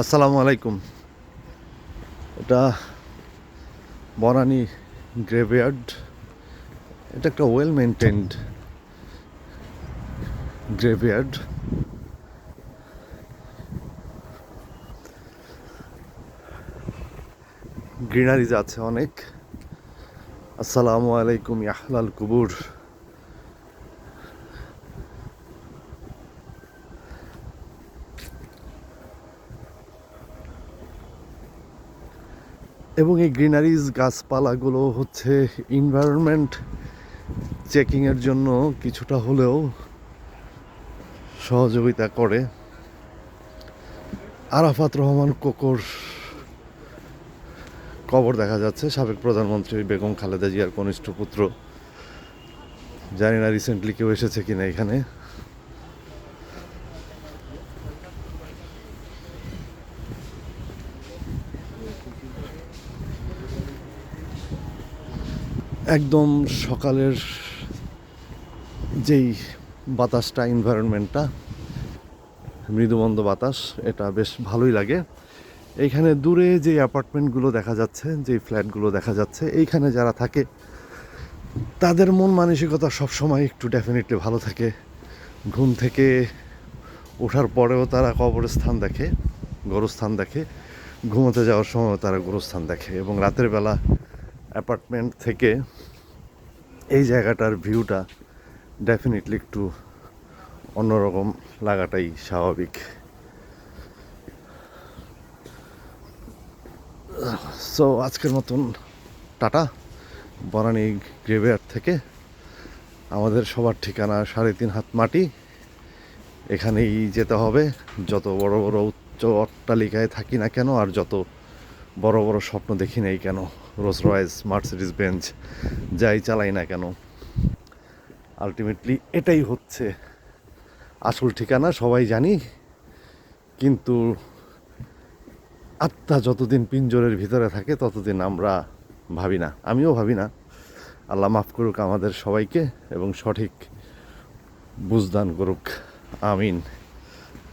আসসালামু আলাইকুম। এটা বনানী গ্রেভইয়ার্ড। এটা একটা ওয়েল মেনটেন্ড গ্রেভইয়ার্ড। গ্রিনারিজ আছে অনেক। আসসালামু আলাইকুম ইয়াহলাল কুবুর। এবং এই গ্রিনারিজ গাছপালাগুলো হচ্ছে এনভায়রনমেন্ট চেকিংয়ের জন্য কিছুটা হলেও সহযোগিতা করে। আরাফাত রহমান কোকর কবর দেখা যাচ্ছে, সাবেক প্রধানমন্ত্রী বেগম খালেদা জিয়ার কনিষ্ঠ পুত্র। জানি না রিসেন্টলি কেউ এসেছে কিনা এখানে। একদম সকালের যেই বাতাসটা, এনভায়রনমেন্টটা, মৃদুমন্দ বাতাস, এটা বেশ ভালোই লাগে। এইখানে দূরে যে অ্যাপার্টমেন্টগুলো দেখা যাচ্ছে, যে ফ্ল্যাটগুলো দেখা যাচ্ছে, এইখানে যারা থাকে তাদের মন মানসিকতা সবসময় একটু ডেফিনেটলি ভালো থাকে। ঘুম থেকে ওঠার পরেও তারা কবরস্থান দেখে, গোরস্থান দেখে, ঘুমোতে যাওয়ার সময় তারা গোরস্থান দেখে। এবং রাতের বেলা অ্যাপার্টমেন্ট থেকে এই জায়গাটার ভিউটা ডেফিনেটলি একটু অন্যরকম লাগাটাই স্বাভাবিক। সো আজকের মতন টাটা। বনানী গ্রেভইয়ার্ড থেকে আমাদের সবার ঠিকানা 3.5 হাত মাটি। এখানেই যেতে হবে, যত বড় বড় উচ্চ অট্টালিকায় থাকি না কেন, আর যত বড় বড় স্বপ্ন দেখি নাই কেন, রোলস রয়েস, মার্সিডিজ বেঞ্জ যাই চালাই না কেন, আলটিমেটলি এটাই হচ্ছে আসল ঠিকানা, সবাই জানি। কিন্তু আত্মা যতদিন পিঞ্জরের ভিতরে থাকে ততদিন আমরা ভাবি না, আমিও ভাবি না। আল্লাহ মাফ করুক আমাদের সবাইকে এবং সঠিক বুঝদান করুক। আমিন।